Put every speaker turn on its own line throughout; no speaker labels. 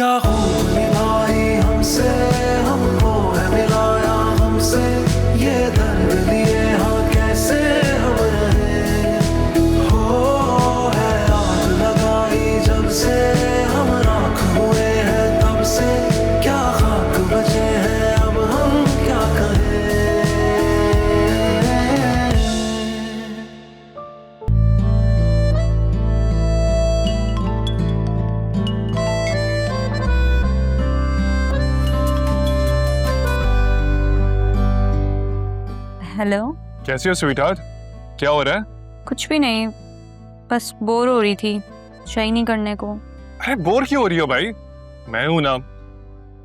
क्या खूब निभाई हमसे, हमको है मिलाया हमसे, ये दर्द लिए हाँ कैसे हम रहे। हो है आग लगाई जब से, हम राख हुए हैं तब से, क्या खाक बचे हैं अब हम क्या करें।
हेलो।
कैसी हो स्वीटहार्ट? क्या हो रहा है?
कुछ भी नहीं, बस बोर हो रही थी, शाही नहीं करने को।
अरे बोर क्यों हो रही हो भाई? मैं हूं ना।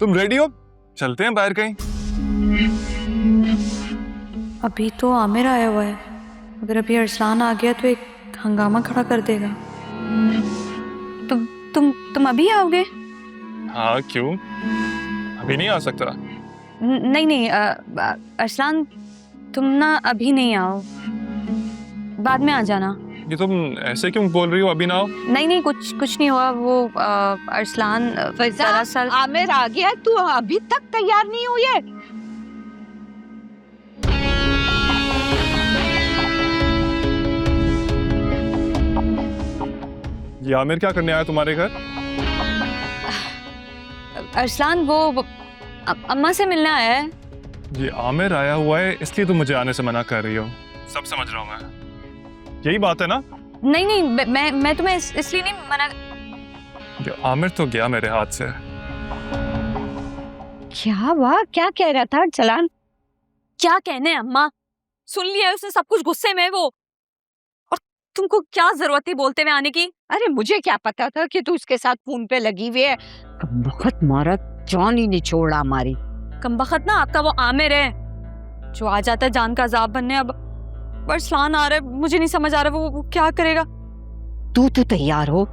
तुम रेडी हो? चलते हैं बाहर कहीं।
अभी तो आमिर आया हुआ है, अगर अभी अरसलान आ गया तो एक हंगामा खड़ा कर देगा। तुम अभी आओगे?
हाँ क्यों? अभी नहीं आ सकता?
नहीं नहीं, अरसलान तुम ना अभी नहीं आओ, बाद में आ जाना।
ये तुम ऐसे क्यों बोल रही हो अभी ना आओ?
नहीं नहीं, कुछ नहीं हुआ। वो अरसलान दरअसल
आमिर आ गया, तू अभी तक तैयार नहीं हुई है?
ये आमिर क्या करने आया तुम्हारे घर?
अरसलान वो अम्मा से मिलने आया है।
ये आमिर आया हुआ है इसलिए तुम मुझे आने से मना कर रही हो। सब समझ रहा हूँ मैं, यही बात है ना?
नहीं नहीं, मैं तुम्हें इसलिए नहीं मना।
ये आमिर तो गया मेरे हाथ से।
क्या वाह, क्या कह रहा था अरसलान?
क्या कहने अम्मा, सुन लिया उसने सब कुछ गुस्से में। वो और तुमको क्या जरूरत थी बोलते हुए आने की?
अरे मुझे क्या पता था कि तू उसके साथ फोन पे लगी हुई है। बहुत मारा, जान ही नहीं छोड़ा हमारी।
कमबख्त ना आपका वो आमिर है जो आ जाता है जान का अजाब बनने। अब अरसलान आ रहा है, मुझे नहीं समझ आ रहा वो क्या करेगा।
तू तैयार हो,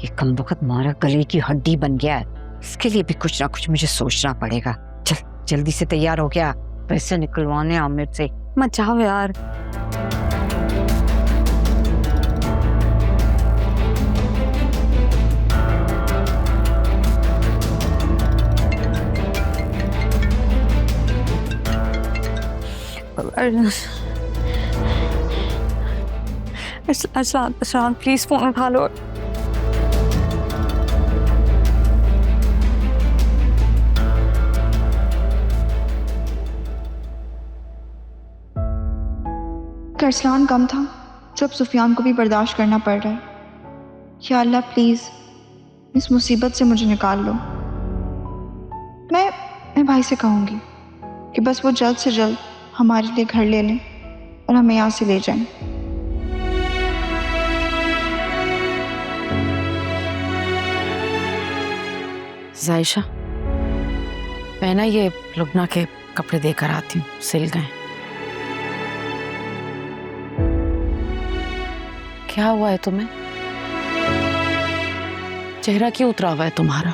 ये कमबख्त मारा गले की हड्डी बन गया है, इसके लिए भी कुछ ना कुछ मुझे सोचना पड़ेगा। चल जल्दी से तैयार हो गया, पैसे निकलवाने आमिर से।
मत जाओ यार। अरसलान प्लीज फोन उठा लो।
अरसलान कम था जब सुफियान को भी बर्दाश्त करना पड़ रहा है। या अल्लाह प्लीज इस मुसीबत से मुझे निकाल लो। मैं भाई से कहूँगी कि बस वो जल्द से जल्द हमारे लिए घर ले लें और हमें यहाँ से ले जाएं।
जायशा, मैं ना ये लुबना के कपड़े देकर आती हूँ, सिल गए। क्या हुआ है तुम्हें? चेहरा क्यों उतरा हुआ है तुम्हारा?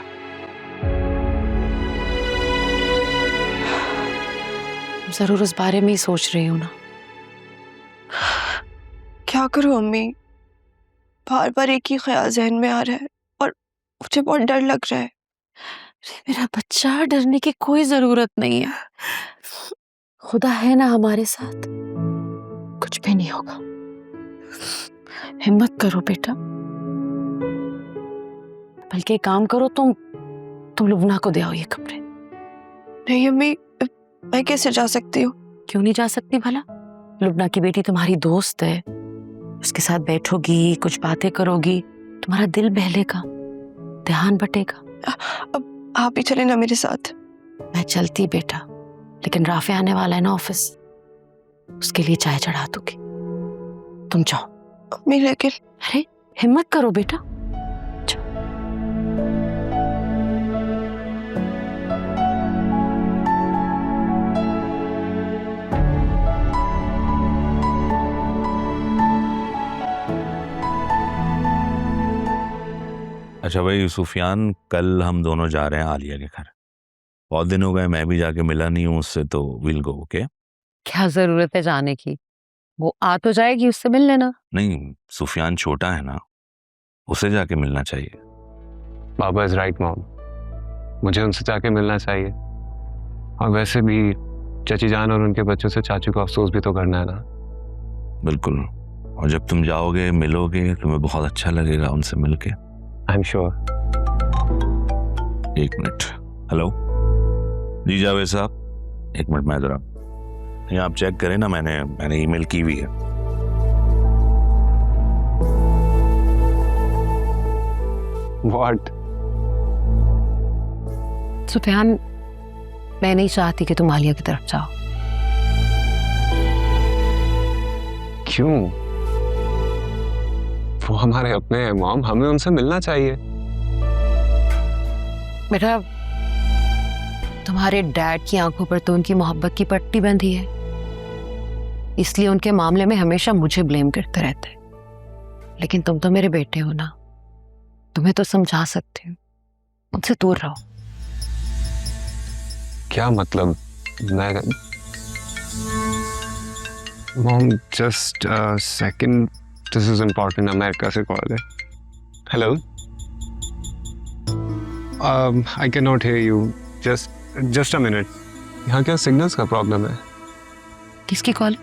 जरूर इस बारे में ही सोच रही हूँ ना।
क्या करूं अम्मी, बार बार एक ही ख्याल जहन में आ रहा है और मुझे बहुत डर लग रहा है।
मेरा बच्चा, डरने की कोई जरूरत नहीं है। खुदा है ना हमारे साथ, कुछ भी नहीं होगा। हिम्मत करो बेटा। बल्कि एक काम करो, तुम लुबना को दे आओ ये कपड़े।
नहीं अम्मी, मैं कैसे जा सकती हूँ?
क्यों नहीं जा सकती भला? लुबना की बेटी तुम्हारी दोस्त है, उसके साथ बैठोगी, कुछ बातें करोगी, तुम्हारा दिल बहलेगा, ध्यान बटेगा।
अब आप ही चले ना मेरे साथ।
मैं चलती बेटा, लेकिन राफे आने वाला है ना ऑफिस, उसके लिए चाय चढ़ा दूंगी। तुम जाओ।
अम्मी लेकिन।
अरे हिम्मत करो बेटा।
अच्छा भाई सुफियान, कल हम दोनों जा रहे हैं आलिया के घर। बहुत दिन हो गए, मैं भी जाके मिला नहीं हूँ उससे, तो विल गो। ओके?
क्या जरूरत है जाने की, वो आ तो जाएगी, उससे मिल लेना।
नहीं, सुफियान छोटा है ना, उसे जाके मिलना चाहिए।
बाबा इज राइट मॉम, मुझे उनसे जाके मिलना चाहिए। और वैसे भी चाची जान और उनके बच्चों से चाचू को अफसोस भी तो करना है ना।
बिल्कुल, और जब तुम जाओगे मिलोगे तुम्हें बहुत अच्छा लगेगा उनसे मिलके।
I am sure.
एक मिनट। हेलो जी जावेद साहब, एक मिनट मैं जरा, ये आप चेक करें ना, मैंने ईमेल की हुई है।
व्हाट?
सुफियान, मैं नहीं चाहती कि तुम आलिया की तरफ जाओ।
क्यों? वो हमारे अपने हैं मॉम, हमें उनसे मिलना चाहिए।
बेटा, तुम्हारे डैड की आंखों पर तो उनकी मोहब्बत की पट्टी बंधी है, इसलिए उनके मामले में हमेशा मुझे ब्लेम करते रहते हैं। लेकिन तुम तो मेरे बेटे हो ना, तुम्हें तो समझा सकती हूँ, उनसे दूर रहो।
क्या मतलब? मैं mom just second, this is important, America से कॉल है। Hello, I can not here you, just a minute. यहाँ क्या सिग्नल्स का प्रॉब्लम है?
किसकी कॉल?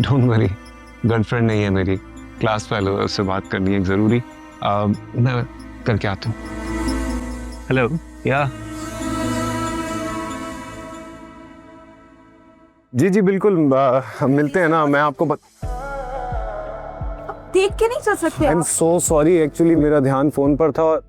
डोंट वरी, गर्लफ्रेंड नहीं है मेरी, क्लास फेलो है, उससे बात करनी है ज़रूरी। मैं करके आता हूँ। हेलो, या जी जी बिल्कुल, हम मिलते हैं ना। मैं आपको
देख के नहीं चल सकते।
I am so sorry, actually मेरा ध्यान फोन पर था। और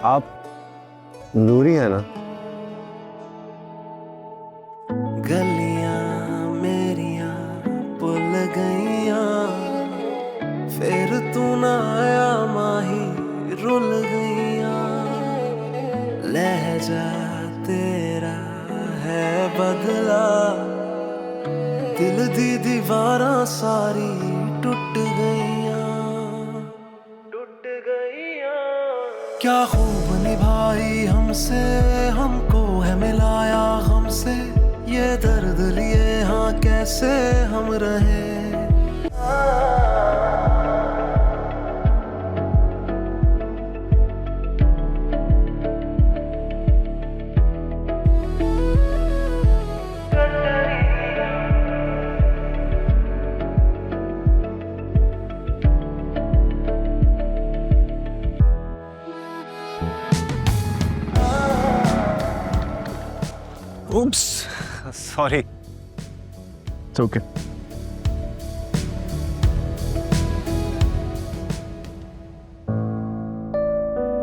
आप नूरी है ना?
गलियां मेरियां भुल गईयां, फिर तू ना आया माही रुल गईयां। लहजा तेरा है बदला, दिल दी दीवारां सारी टूट गईयां, टूट गईयां। क्या खूब निभाई हमसे, हमको है मिलाया हमसे, ये दर्द लिए हाँ कैसे हम रहे।
Oops, sorry. It's okay.